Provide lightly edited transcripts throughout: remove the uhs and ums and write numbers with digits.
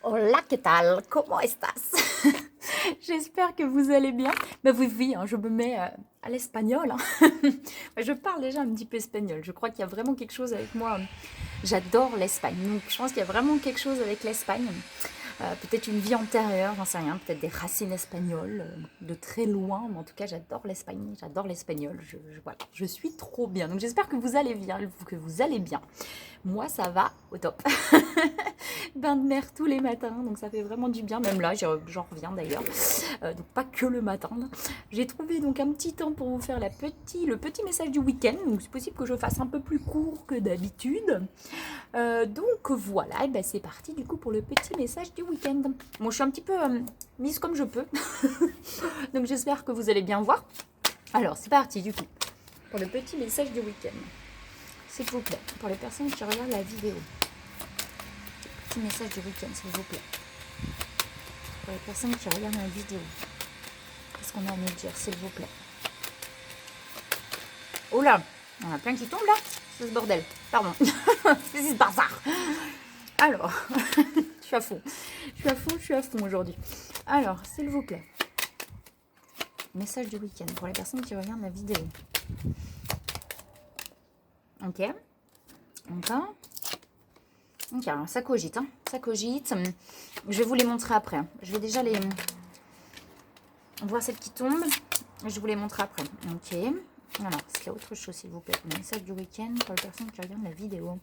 Hola, ¿qué tal? ¿Cómo estás? J'espère que vous allez bien. Bah oui, hein, je me mets à l'espagnol. Hein. Je parle déjà un petit peu espagnol. Je crois qu'il y a vraiment quelque chose avec moi. J'adore l'Espagne. Donc je pense qu'il y a vraiment quelque chose avec l'Espagne. Peut-être une vie antérieure, j'en sais rien. Peut-être des racines espagnoles de très loin. Mais en tout cas, j'adore l'Espagne. J'adore l'espagnol. Voilà, je suis trop bien. Donc j'espère que vous allez bien. Que vous allez bien. Moi, ça va au top. Bain de mer tous les matins, donc ça fait vraiment du bien. Même là, j'en reviens d'ailleurs. Donc pas que le matin. J'ai trouvé donc un petit temps pour vous faire le petit message du week-end. Donc c'est possible que je fasse un peu plus court que d'habitude. Donc voilà, et ben c'est parti du coup pour le petit message du week-end. Bon, je suis un petit peu mise comme je peux. Donc j'espère que vous allez bien voir. Alors c'est parti du coup pour le petit message du week-end. S'il vous plaît, pour les personnes qui regardent la vidéo. Petit message du week-end, s'il vous plaît. Pour les personnes qui regardent la vidéo. Qu'est-ce qu'on a à nous dire, s'il vous plaît? Oh là, on a plein qui tombent là. C'est ce bordel. Pardon. C'est ce bazar. Alors, je suis à fond. Je suis à fond aujourd'hui. Alors, s'il vous plaît. Message du week-end pour les personnes qui regardent la vidéo. Ok. Encore. Ok, alors ça cogite, hein. Ça cogite. Je vais vous les montrer après. Hein. Je vais déjà les voir celles qui tombent. Je vous les montre après. Ok. Alors, est-ce qu'il y a autre chose, s'il vous plaît? Le message du week-end pour les personnes qui regardent la vidéo.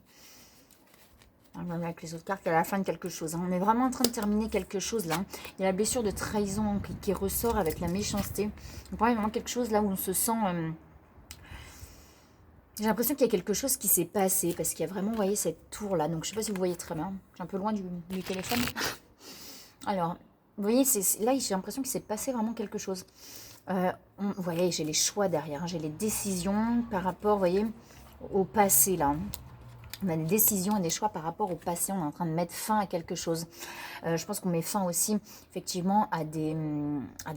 On va avec les autres cartes à la fin de quelque chose. Hein. On est vraiment en train de terminer quelque chose là. Il y a la blessure de trahison qui ressort avec la méchanceté. Donc, il y a vraiment quelque chose là où on se sent... J'ai l'impression qu'il y a quelque chose qui s'est passé parce qu'il y a vraiment, vous voyez, cette tour là. Donc, je ne sais pas si vous voyez très bien. Je suis un peu loin du téléphone. Alors, vous voyez, là, j'ai l'impression qu'il s'est passé vraiment quelque chose. Vous voyez, j'ai les choix derrière. Hein. J'ai les décisions par rapport, vous voyez, au passé là. On a des décisions et des choix par rapport au passé. On est en train de mettre fin à quelque chose. Je pense qu'on met fin aussi, effectivement, à des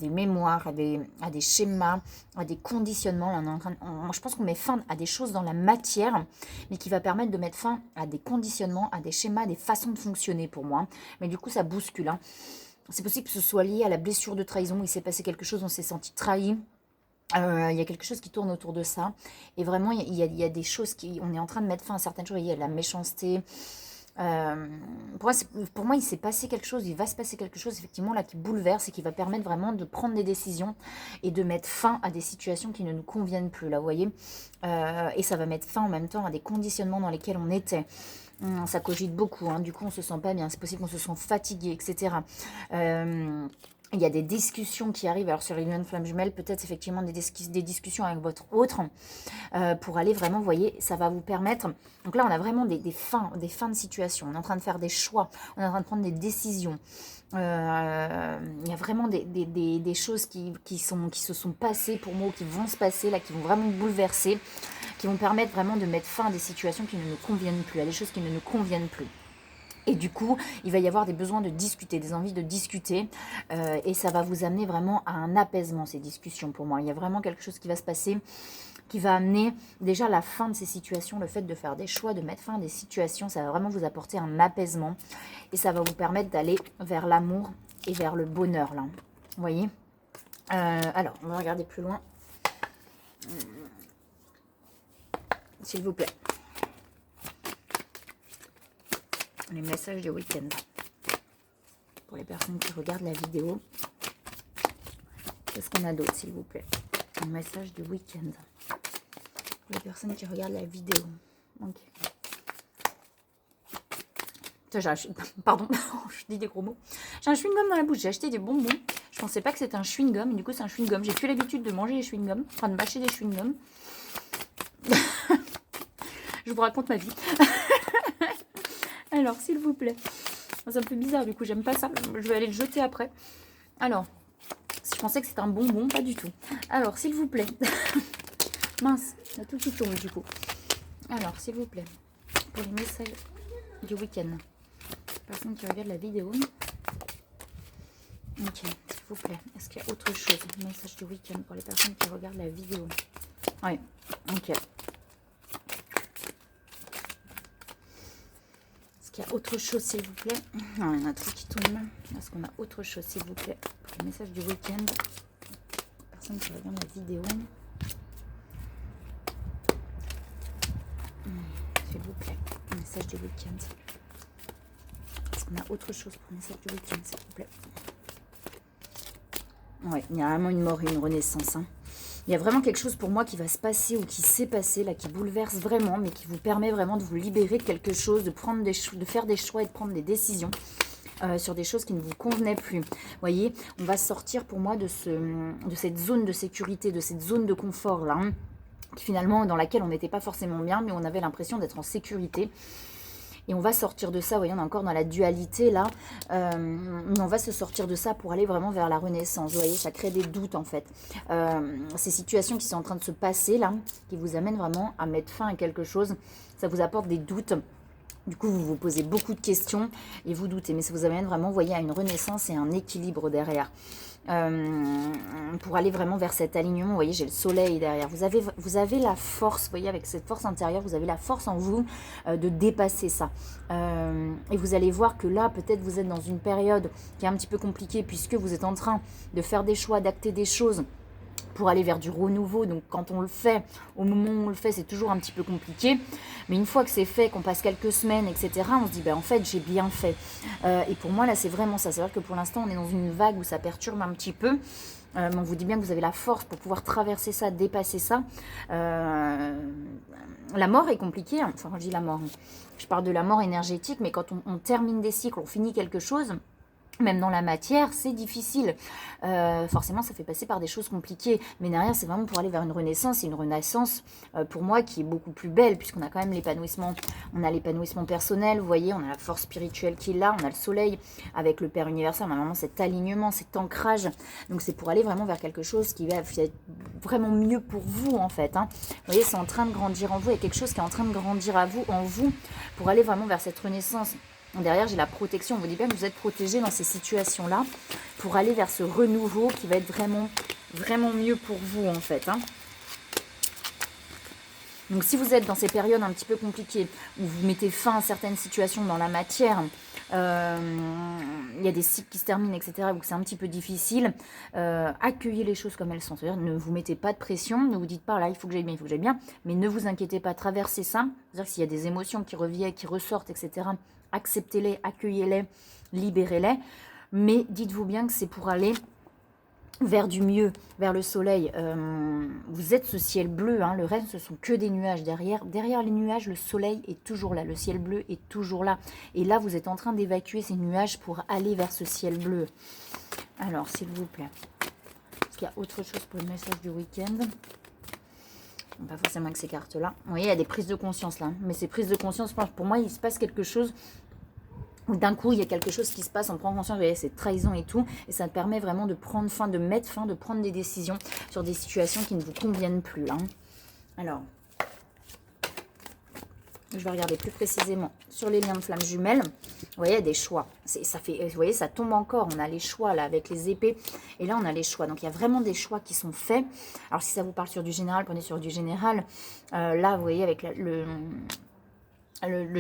mémoires, à des schémas, à des conditionnements. Je pense qu'on met fin à des choses dans la matière, mais qui va permettre de mettre fin à des conditionnements, à des schémas, à des façons de fonctionner pour moi. Mais du coup, ça bouscule. Hein. C'est possible que ce soit lié à la blessure de trahison. Il s'est passé quelque chose, on s'est senti trahi. Il y a quelque chose qui tourne autour de ça. Et vraiment, il y a des choses on est en train de mettre fin à certaines choses. Il y a de la méchanceté. Pour moi, il s'est passé quelque chose, il va se passer quelque chose, effectivement, là, qui bouleverse et qui va permettre vraiment de prendre des décisions et de mettre fin à des situations qui ne nous conviennent plus, là, vous voyez. Et ça va mettre fin en même temps à des conditionnements dans lesquels on était. Ça cogite beaucoup, hein. Du coup, on se sent pas bien. C'est possible qu'on se sent fatigué, etc. Il y a des discussions qui arrivent. Alors sur les lunes flammes jumelles, peut-être effectivement des discussions avec votre autre pour aller vraiment, vous voyez, ça va vous permettre. Donc là, on a vraiment des fins de situation. On est en train de faire des choix. On est en train de prendre des décisions. Il y a vraiment des choses qui se sont passées pour moi, qui vont se passer là, qui vont vraiment bouleverser, qui vont permettre vraiment de mettre fin à des situations qui ne nous conviennent plus, à des choses qui ne nous conviennent plus. Et du coup, il va y avoir des besoins de discuter, des envies de discuter. Et ça va vous amener vraiment à un apaisement, ces discussions, pour moi. Il y a vraiment quelque chose qui va se passer, qui va amener déjà la fin de ces situations, le fait de faire des choix, de mettre fin à des situations. Ça va vraiment vous apporter un apaisement. Et ça va vous permettre d'aller vers l'amour et vers le bonheur, là. Vous voyez? Alors, on va regarder plus loin. S'il vous plaît. Les messages du week-end. Pour les personnes qui regardent la vidéo. Qu'est-ce qu'on a d'autre, s'il vous plaît? Un message du week-end. Pour les personnes qui regardent la vidéo. Ok. Pardon, je dis des gros mots. J'ai un chewing-gum dans la bouche. J'ai acheté des bonbons. Je pensais pas que c'était un chewing-gum. Mais du coup, c'est un chewing-gum. J'ai plus l'habitude de manger des chewing-gums. Enfin, de mâcher des chewing-gums. Je vous raconte ma vie. Alors, s'il vous plaît. C'est un peu bizarre, du coup, j'aime pas ça. Je vais aller le jeter après. Alors, je pensais que c'était un bonbon, pas du tout. Alors, s'il vous plaît. Mince, il y a tout qui tombe, du coup. Alors, s'il vous plaît, pour les messages du week-end. Personne qui regarde la vidéo. Ok, s'il vous plaît. Est-ce qu'il y a autre chose? Message du week-end pour les personnes qui regardent la vidéo. Oui, ok. qu'il y a autre chose, s'il vous plaît? Non, il y en a trop qui tombent. Est-ce qu'on a autre chose, s'il vous plaît, pour le message du week-end? Personne qui regarde la vidéo. S'il vous plaît, un message du week-end. Est-ce qu'on a autre chose pour le message du week-end, s'il vous plaît? Ouais, il y a vraiment une mort et une renaissance. Hein. Il y a vraiment quelque chose pour moi qui va se passer ou qui s'est passé, là, qui bouleverse vraiment, mais qui vous permet vraiment de vous libérer de quelque chose, de faire des choix et de prendre des décisions sur des choses qui ne vous convenaient plus. Vous voyez, on va sortir pour moi de cette zone de sécurité, de cette zone de confort, là, hein, finalement, dans laquelle on n'était pas forcément bien, mais on avait l'impression d'être en sécurité. Et on va sortir de ça, vous voyez, on est encore dans la dualité là, mais on va se sortir de ça pour aller vraiment vers la renaissance. Vous voyez, ça crée des doutes en fait. Ces situations qui sont en train de se passer là, qui vous amènent vraiment à mettre fin à quelque chose, ça vous apporte des doutes. Du coup, vous vous posez beaucoup de questions et vous doutez, mais ça vous amène vraiment, vous voyez, à une renaissance et un équilibre derrière. Pour aller vraiment vers cet alignement, vous voyez, j'ai le soleil derrière. Vous avez la force, vous voyez, avec cette force intérieure, vous avez la force en vous de dépasser ça. Et vous allez voir que là, peut-être vous êtes dans une période qui est un petit peu compliquée puisque vous êtes en train de faire des choix, d'acter des choses pour aller vers du renouveau. Donc quand on le fait, au moment où on le fait, c'est toujours un petit peu compliqué. Mais une fois que c'est fait, qu'on passe quelques semaines, etc., on se dit, ben, en fait, j'ai bien fait. Et pour moi, là, c'est vraiment ça. C'est-à-dire que pour l'instant, on est dans une vague où ça perturbe un petit peu. Mais on vous dit bien que vous avez la force pour pouvoir traverser ça, dépasser ça. La mort est compliquée. Hein. Enfin, je dis la mort. Je parle de la mort énergétique, mais quand on termine des cycles, on finit quelque chose... Même dans la matière, c'est difficile. Forcément, ça fait passer par des choses compliquées. Mais derrière, c'est vraiment pour aller vers une renaissance. Et une renaissance, pour moi, qui est beaucoup plus belle, puisqu'on a quand même l'épanouissement. On a l'épanouissement personnel, vous voyez, on a la force spirituelle qui est là, on a le soleil avec le Père universel, on a vraiment cet alignement, cet ancrage. Donc, c'est pour aller vraiment vers quelque chose qui va être vraiment mieux pour vous, en fait. Hein. Vous voyez, c'est en train de grandir en vous. Il y a quelque chose qui est en train de grandir en vous, pour aller vraiment vers cette renaissance. Derrière, j'ai la protection. On vous dit bien que vous êtes protégé dans ces situations-là pour aller vers ce renouveau qui va être vraiment, vraiment mieux pour vous, en fait. Hein. Donc, si vous êtes dans ces périodes un petit peu compliquées, où vous mettez fin à certaines situations dans la matière, il y a des cycles qui se terminent, etc., où c'est un petit peu difficile, accueillez les choses comme elles sont. C'est-à-dire, ne vous mettez pas de pression, ne vous dites pas, là, il faut que j'aille bien, il faut que j'aille bien, mais ne vous inquiétez pas, traversez ça. C'est-à-dire que s'il y a des émotions qui reviennent, qui ressortent, etc., acceptez-les, accueillez-les, libérez-les, mais dites-vous bien que c'est pour aller vers du mieux, vers le soleil. Vous êtes ce ciel bleu, hein, le reste ce sont que des nuages. Derrière les nuages, le soleil est toujours là, le ciel bleu est toujours là. Et là, vous êtes en train d'évacuer ces nuages pour aller vers ce ciel bleu. Alors, s'il vous plaît, est-ce qu'il y a autre chose pour le message du week-end? Pas forcément avec ces cartes-là. Vous voyez, il y a des prises de conscience là. Mais ces prises de conscience, pour moi, il se passe quelque chose où d'un coup, il y a quelque chose qui se passe, on prend conscience, vous voyez, c'est trahison et tout. Et ça te permet vraiment de prendre fin, de mettre fin, de prendre des décisions sur des situations qui ne vous conviennent plus. Hein. Alors, je vais regarder plus précisément sur les liens de flammes jumelles. Vous voyez, il y a des choix. Ça fait, vous voyez, ça tombe encore. On a les choix là avec les épées. Et là, on a les choix. Donc, il y a vraiment des choix qui sont faits. Alors, si ça vous parle sur du général, prenez sur du général. Là, vous voyez, avec le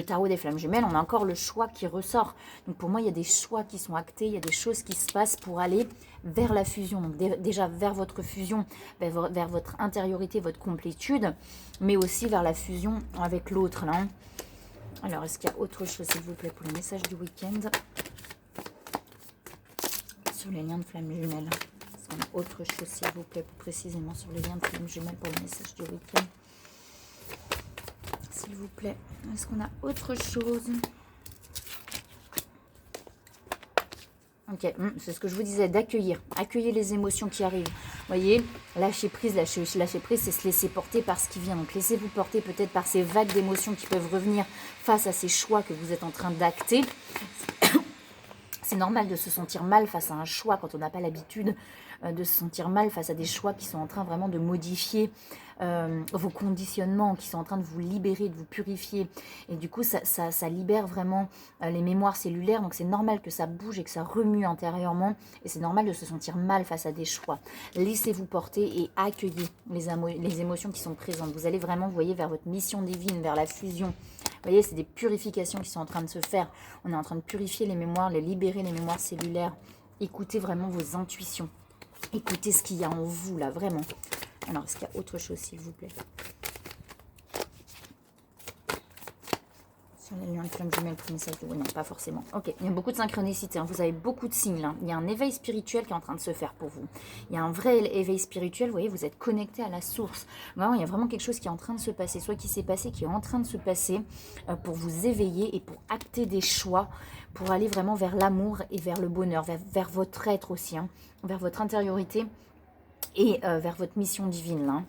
tarot des flammes jumelles, on a encore le choix qui ressort. Donc, pour moi, il y a des choix qui sont actés. Il y a des choses qui se passent pour aller vers la fusion. Donc, déjà, vers votre fusion, vers votre intériorité, votre complétude, mais aussi vers la fusion avec l'autre, là. Alors, est-ce qu'il y a autre chose, s'il vous plaît, pour le message du week-end sur les liens de flammes jumelles? Est-ce qu'on a autre chose, s'il vous plaît, plus précisément sur les liens de flammes jumelles pour le message du week-end? S'il vous plaît, est-ce qu'on a autre chose? Ok, c'est ce que je vous disais, d'accueillir. Accueillir les émotions qui arrivent. Vous voyez, lâcher prise, c'est se laisser porter par ce qui vient. Donc, laissez-vous porter peut-être par ces vagues d'émotions qui peuvent revenir face à ces choix que vous êtes en train d'acter. C'est normal de se sentir mal face à un choix quand on n'a pas l'habitude de se sentir mal face à des choix qui sont en train vraiment de modifier vos conditionnements, qui sont en train de vous libérer, de vous purifier. Et du coup, ça libère vraiment les mémoires cellulaires. Donc, c'est normal que ça bouge et que ça remue intérieurement. Et c'est normal de se sentir mal face à des choix. Laissez-vous porter et accueillez les émotions qui sont présentes. Vous allez vraiment, vous voyez, vers votre mission divine, vers la fusion. voyez, c'est des purifications qui sont en train de se faire. On est en train de purifier les mémoires, les libérer, les mémoires cellulaires. Écoutez vraiment vos intuitions. Écoutez ce qu'il y a en vous, là, vraiment. Alors, est-ce qu'il y a autre chose, s'il vous plaît? Sur les liens de flamme jumelle, premier message de... Oui, non, pas forcément. Ok, il y a beaucoup de synchronicité. Hein. Vous avez beaucoup de signes, là. Il y a un éveil spirituel qui est en train de se faire pour vous. Il y a un vrai éveil spirituel. Vous voyez, vous êtes connecté à la source. Vraiment, il y a vraiment quelque chose qui est en train de se passer. Soit qui s'est passé, qui est en train de se passer pour vous éveiller et pour acter des choix, pour aller vraiment vers l'amour et vers le bonheur, vers votre être aussi, hein, vers votre intériorité et vers votre mission divine, là.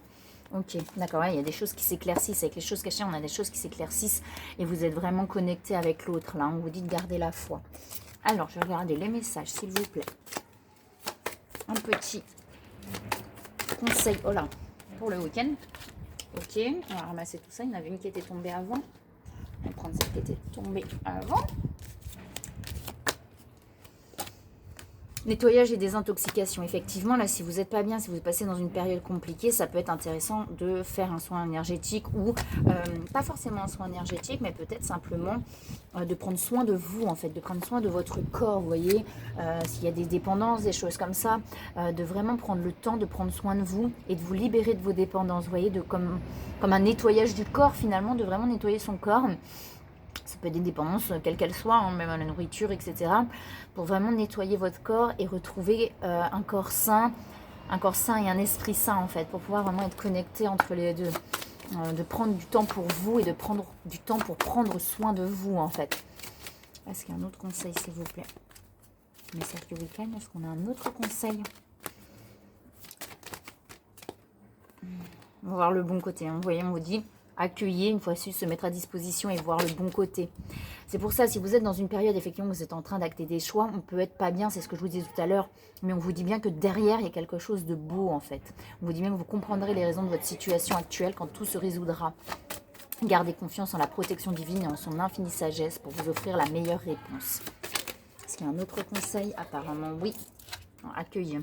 Ok, d'accord, ouais, il y a des choses qui s'éclaircissent. Avec les choses cachées, on a des choses qui s'éclaircissent et vous êtes vraiment connecté avec l'autre, là. On vous dit de garder la foi. Alors, je vais regarder les messages, s'il vous plaît. Un petit conseil, oh là, pour le week-end. Ok, on va ramasser tout ça. Il y en avait une qui était tombée avant. On va prendre celle qui était tombée avant. Nettoyage et désintoxication. Effectivement, là, si vous n'êtes pas bien, si vous passez dans une période compliquée, ça peut être intéressant de faire un soin énergétique ou pas forcément un soin énergétique, mais peut-être simplement de prendre soin de vous, en fait, de prendre soin de votre corps, vous voyez, s'il y a des dépendances, des choses comme ça, de vraiment prendre le temps de prendre soin de vous et de vous libérer de vos dépendances, vous voyez, comme un nettoyage du corps, finalement, de vraiment nettoyer son corps. Ça peut être des dépendances, quelles qu'elles soient, hein, même à la nourriture, etc. Pour vraiment nettoyer votre corps et retrouver un corps sain et un esprit sain, en fait, pour pouvoir vraiment être connecté entre les deux. De prendre du temps pour vous et de prendre du temps pour prendre soin de vous, en fait. Est-ce qu'il y a un autre conseil, s'il vous plaît? Message du week-end, est-ce qu'on a un autre conseil? On va voir le bon côté, hein. Vous voyez, on vous dit... accueillir, une fois su, se mettre à disposition et voir le bon côté. C'est pour ça, si vous êtes dans une période, effectivement, vous êtes en train d'acter des choix, on peut être pas bien, c'est ce que je vous disais tout à l'heure, mais on vous dit bien que derrière, il y a quelque chose de beau, en fait. On vous dit bien que vous comprendrez les raisons de votre situation actuelle quand tout se résoudra. Gardez confiance en la protection divine et en son infinie sagesse pour vous offrir la meilleure réponse. Est-ce qu'il y a un autre conseil? Apparemment, oui. Accueillir.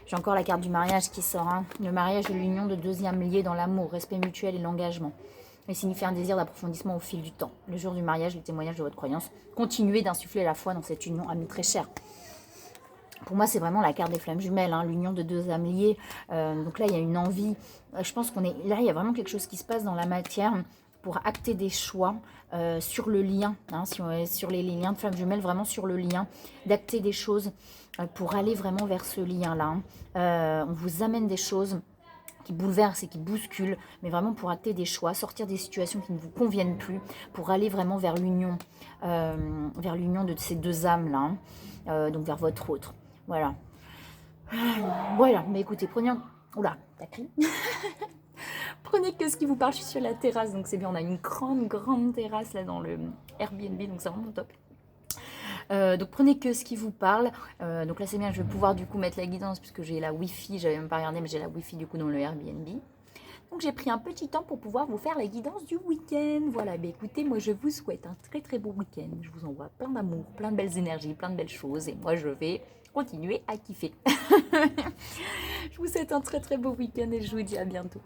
J'ai encore la carte du mariage qui sort. Hein. Le mariage est l'union de deux âmes liées dans l'amour, respect mutuel et l'engagement. Il signifie un désir d'approfondissement au fil du temps. Le jour du mariage, le témoignage de votre croyance. Continuez d'insuffler la foi dans cette union amie très chère. Pour moi, c'est vraiment la carte des flammes jumelles, hein, l'union de deux âmes liées. Donc là, il y a une envie. Je pense qu'on est là, il y a vraiment quelque chose qui se passe dans la matière pour acter des choix sur le lien, hein, sur les liens de flammes jumelles, vraiment sur le lien, d'acter des choses pour aller vraiment vers ce lien-là. Hein. On vous amène des choses qui bouleversent et qui bousculent, mais vraiment pour acter des choix, sortir des situations qui ne vous conviennent plus, pour aller vraiment vers l'union de ces deux âmes-là, hein, donc vers votre autre. Voilà. Voilà, mais écoutez, prenez un... Oula, t'as crié. Prenez que ce qui vous parle, je suis sur la terrasse, donc c'est bien, on a une grande terrasse là dans le Airbnb, donc c'est vraiment top. Donc prenez que ce qui vous parle. Donc là c'est bien, je vais pouvoir du coup mettre la guidance puisque j'ai la Wi-Fi, j'avais même pas regardé mais j'ai la Wi-Fi du coup dans le Airbnb. Donc j'ai pris un petit temps pour pouvoir vous faire la guidance du week-end. Voilà, bah écoutez, moi je vous souhaite un très beau week-end. Je vous envoie plein d'amour, plein de belles énergies, plein de belles choses et moi je vais continuer à kiffer. Je vous souhaite un très beau week-end et je vous dis à bientôt.